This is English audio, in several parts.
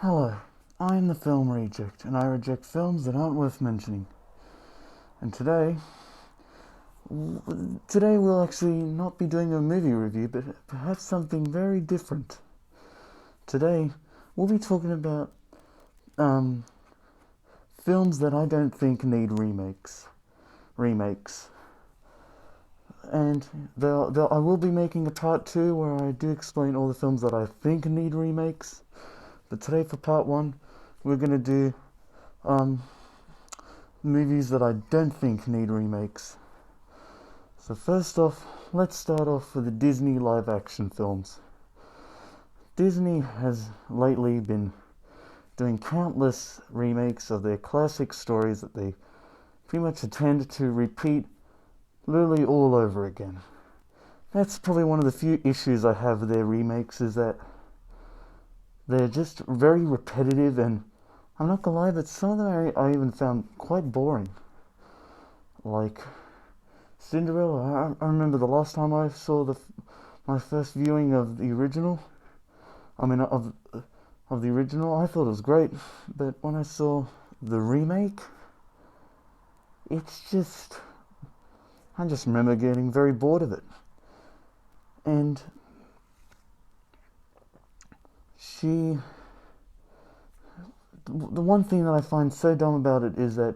Hello, I'm the Film Reject, and I reject films that aren't worth mentioning. And today we'll actually not be doing a movie review, but perhaps something very different. Today, we'll be talking about um, films that I don't think need remakes. Remakes. And I will be making a part 2 where I do explain all the films that I think need remakes. But today for part 1, we're going to do movies that I don't think need remakes. So first off, let's start off with the Disney live action films. Disney has lately been doing countless remakes of their classic stories that they pretty much intend to repeat literally all over again. That's probably one of the few issues I have with their remakes, is that they're just very repetitive, and I'm not gonna lie, but some of them I even found quite boring. Like Cinderella, I remember the last time I saw my first viewing of the original. Of the original, I thought it was great, but when I saw the remake, it's just I just remember getting very bored of it. And the one thing that I find so dumb about it is that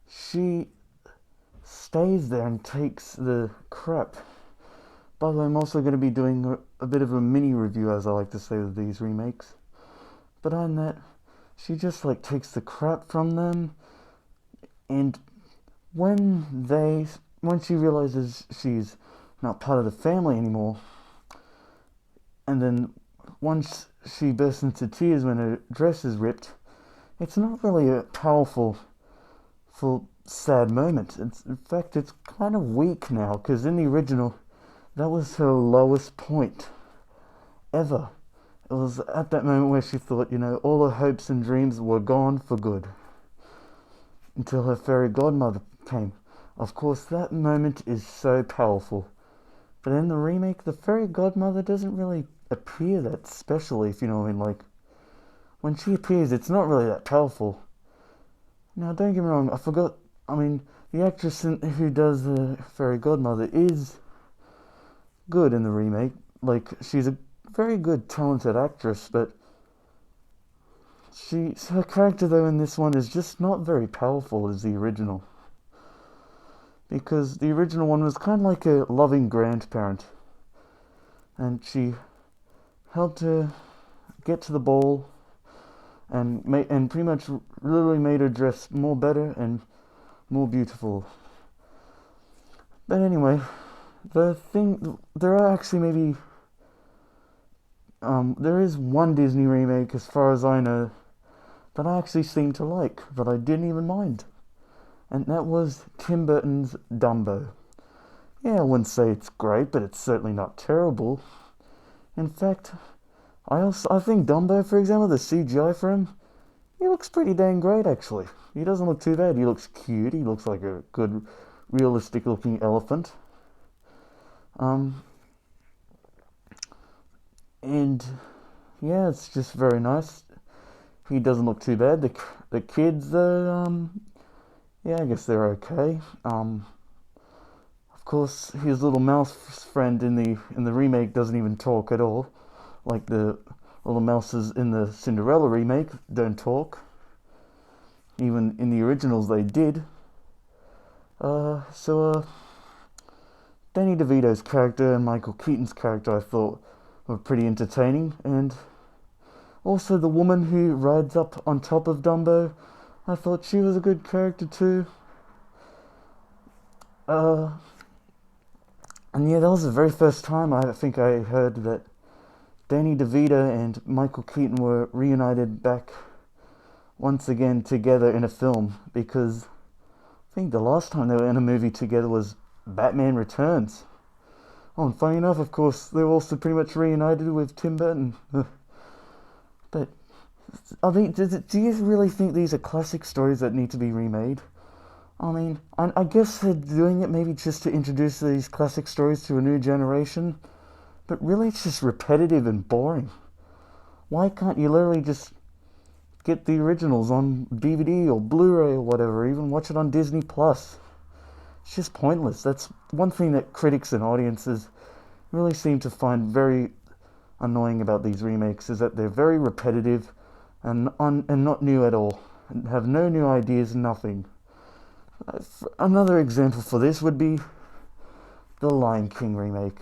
she stays there and takes the crap. By the way, I'm also going to be doing a bit of a mini review, as I like to say, with these remakes. But on that, she just takes the crap from them, and when she realizes she's not part of the family anymore, and then once she bursts into tears when her dress is ripped, it's not really a powerful, sad moment. In fact, it's kind of weak now, because in the original, that was her lowest point ever. It was at that moment where she thought, all her hopes and dreams were gone for good. Until her fairy godmother came. Of course, that moment is so powerful. But in the remake, the fairy godmother doesn't really appear that special, if you know what I mean. When she appears, it's not really that powerful. Now, don't get me wrong, the actress who does the fairy godmother is good in the remake. She's a very good, talented actress, but her character, though, in this one is just not very powerful as the original. Because the original one was kind of like a loving grandparent, and she helped her get to the ball, and pretty much literally made her dress more better and more beautiful. But anyway, there are actually maybe there is one Disney remake, as far as I know, that I actually seem to like, that I didn't even mind. And that was Tim Burton's Dumbo. Yeah, I wouldn't say it's great, but it's certainly not terrible. In fact, I think Dumbo, for example, the CGI for him, he looks pretty dang great, actually. He doesn't look too bad. He looks cute. He looks like a good, realistic-looking elephant. And yeah, it's just very nice. He doesn't look too bad. The kids, though, yeah, I guess they're okay. Of course, his little mouse friend in the remake doesn't even talk at all. Like the little mouses in the Cinderella remake don't talk. Even in the originals, they did. Danny DeVito's character and Michael Keaton's character, I thought, were pretty entertaining, and also the woman who rides up on top of Dumbo, I thought she was a good character too. And yeah, that was the very first time I think I heard that Danny DeVito and Michael Keaton were reunited back once again together in a film, because I think the last time they were in a movie together was Batman Returns. Oh, and funny enough, of course, they were also pretty much reunited with Tim Burton. But do you really think these are classic stories that need to be remade? I guess they're doing it maybe just to introduce these classic stories to a new generation, but really it's just repetitive and boring. Why can't you literally just get the originals on DVD or Blu-ray or whatever, even watch it on Disney Plus. It's just pointless. That's one thing that critics and audiences really seem to find very annoying about these remakes, is that they're very repetitive and not new at all, and have no new ideas, nothing. Another example for this would be the Lion King remake.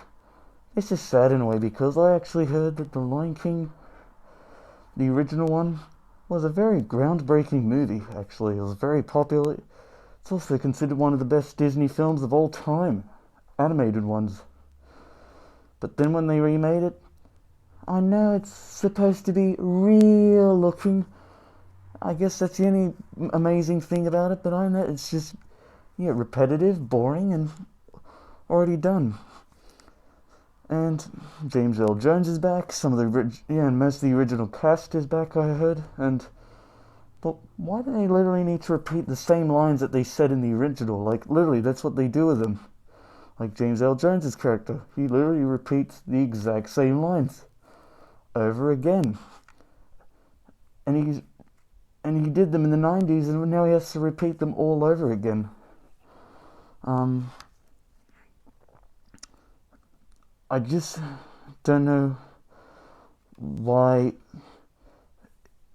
It's just sad in a way, because I actually heard that the Lion King, the original one, was a very groundbreaking movie. Actually, it was very popular. It's also considered one of the best Disney films of all time, animated ones. But then when they remade it, I know it's supposed to be real looking. I guess that's the only amazing thing about it, but I know it's just, yeah, repetitive, boring, and already done. And James Earl Jones is back. And most of the original cast is back, I heard. But why do they literally need to repeat the same lines that they said in the original? Like, literally, that's what they do with them. Like James Earl Jones's character, he literally repeats the exact same lines over again. And he did them in the 90s, and now he has to repeat them all over again. I just don't know why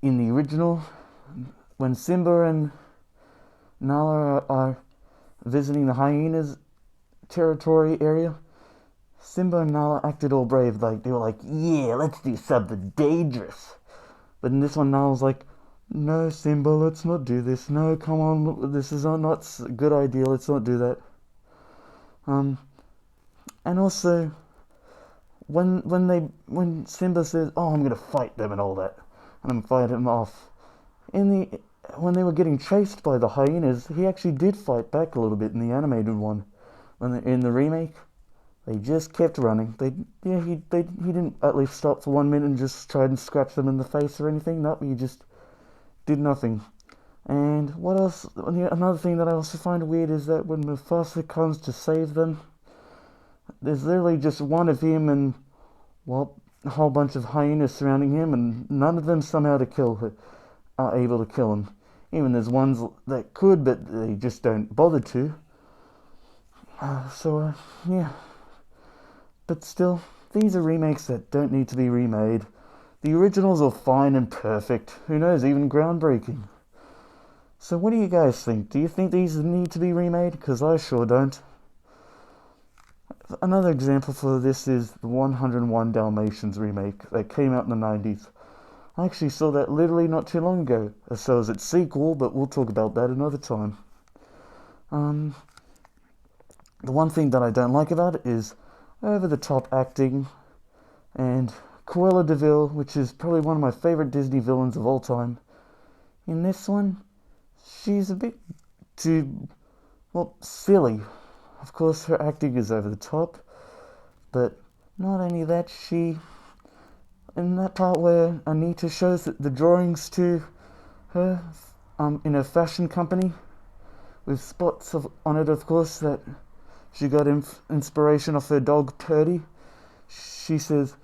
in the original, when Simba and Nala are visiting the hyenas territory area, Simba and Nala acted all brave, like they were like, yeah, let's do something dangerous. But in this one, Nala's like, no, Simba, let's not do this. No, come on, this is not a good idea. Let's not do that. And also, when Simba says, "Oh, I'm gonna fight them and all that," and I'm fighting them off, when they were getting chased by the hyenas, he actually did fight back a little bit in the animated one. In the remake, they just kept running. He didn't at least stop for 1 minute and just try and scratch them in the face or anything. No, he just did nothing. And what else? Another thing that I also find weird is that when Mufasa comes to save them, there's literally just one of him and, well, a whole bunch of hyenas surrounding him, and none of them somehow are able to kill him. Even there's ones that could, but they just don't bother to. Yeah. But still, these are remakes that don't need to be remade. The originals are fine and perfect. Who knows, even groundbreaking. So what do you guys think? Do you think these need to be remade? Because I sure don't. Another example for this is the 101 Dalmatians remake that came out in the 90s. I actually saw that literally not too long ago. So is its sequel, but we'll talk about that another time. The one thing that I don't like about it is over-the-top acting, and Cruella de Vil, which is probably one of my favorite Disney villains of all time. In this one, she's a bit too, well, silly. Of course, her acting is over the top, but not only that, in that part where Anita shows the drawings to her in her fashion company, with spots on it, of course, that she got inspiration off her dog Purdy. She says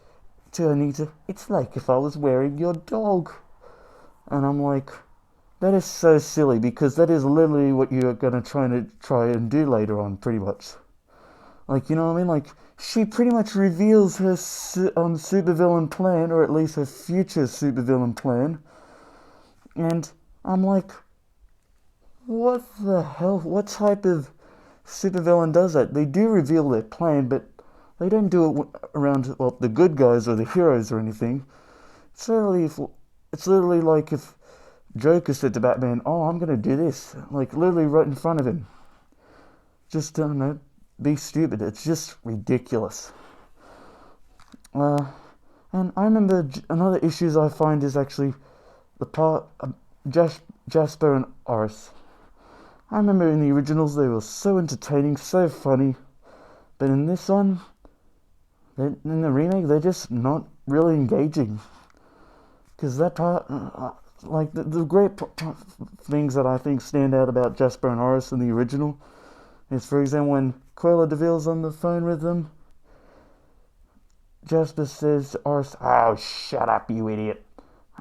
to Anita, "It's like if I was wearing your dog." And I'm like, that is so silly, because that is literally what you're going to try and do later on, pretty much. Like, you know what I mean? Like, she pretty much reveals her supervillain plan, or at least her future supervillain plan. And I'm like, what the hell? What type of supervillain does that? They do reveal their plan, but they don't do it around, well, the good guys or the heroes or anything. It's literally like if Joker said to Batman, "Oh, I'm gonna do this," like literally right in front of him. Just don't know, be stupid. It's just ridiculous. And I remember another issues I find is actually the part of Jasper and Oris. I remember in the originals they were so entertaining, so funny, but in this one, in the remake, they're just not really engaging. Because that part, like the great things that I think stand out about Jasper and Oris in the original is, for example, when Cruella de Vil's on the phone with them, Jasper says to Oris, "Oh, shut up, you idiot."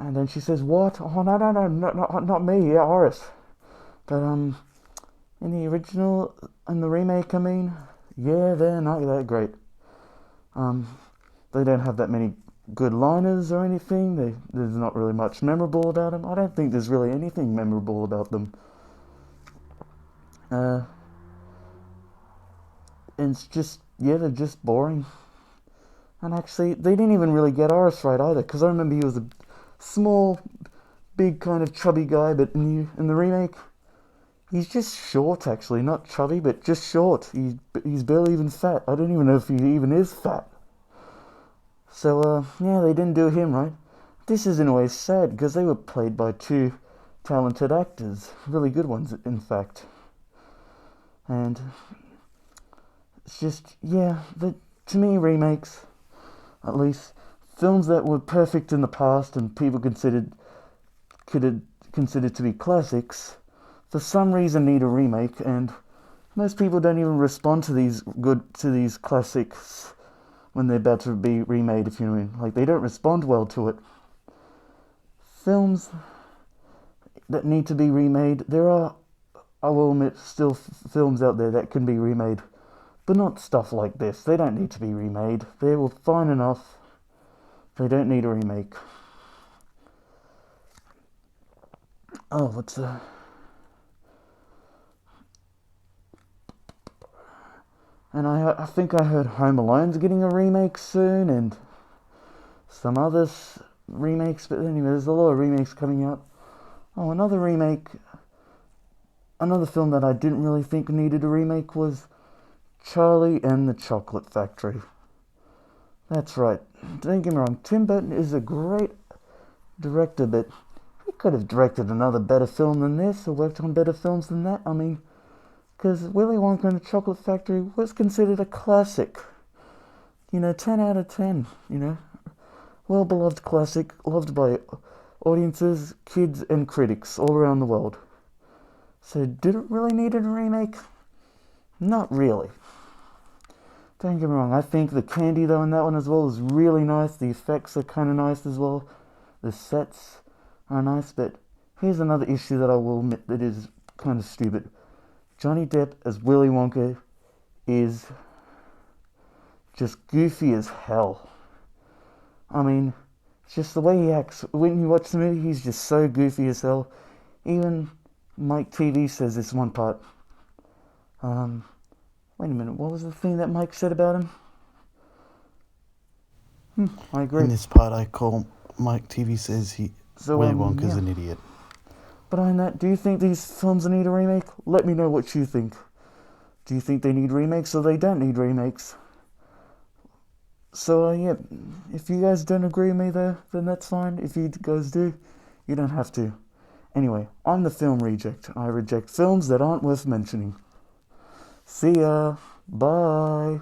And then she says, "What? Oh no, no, no, not me. Yeah, Horace." But in the original, in the remake, I mean, yeah, they're not that great. Um, they don't have that many good liners or anything. There's not really much memorable about them. I don't think there's really anything memorable about them. Uh, and it's just, yeah, they're just boring. And actually, they didn't even really get Horace right either, because I remember he was a small, big kind of chubby guy, but in the remake, he's just short actually, not chubby, but just short. He's barely even fat. I don't even know if he even is fat. So yeah, they didn't do him right. This is in a way sad because they were played by two talented actors, really good ones in fact. And it's just, yeah, to me, remakes, at least films that were perfect in the past and people could considered to be classics, for some reason need a remake, and most people don't even respond to these classics when they're about to be remade, if you know what I mean. Like, they don't respond well to it. Films that need to be remade, there are, I will admit, still films out there that can be remade, but not stuff like this. They don't need to be remade. They were fine enough. They don't need a remake. Oh, what's And I think I heard Home Alone's getting a remake soon, and some others remakes. But anyway, there's a lot of remakes coming out. Oh, another remake. Another film that I didn't really think needed a remake was Charlie and the Chocolate Factory. That's right. Don't get me wrong. Tim Burton is a great director, but he could have directed another better film than this, or worked on better films than that. I mean, because Willy Wonka and the Chocolate Factory was considered a classic. 10 out of 10, well-beloved classic, loved by audiences, kids, and critics all around the world. So did it really need a remake? Not really. Don't get me wrong, I think the candy though in that one as well is really nice. The effects are kind of nice as well. The sets are nice, but here's another issue that I will admit that is kind of stupid. Johnny Depp as Willy Wonka is just goofy as hell. I mean, just the way he acts. When you watch the movie, he's just so goofy as hell. Even Mike TV says this one part. Wait a minute, what was the thing that Mike said about him? I agree. In this part, I call Mike TV says Willy Wonka's an idiot. But on that, do you think these films need a remake? Let me know what you think. Do you think they need remakes or they don't need remakes? So yeah, if you guys don't agree with me there, then that's fine. If you guys do, you don't have to. Anyway, I'm the film reject. I reject films that aren't worth mentioning. See ya. Bye.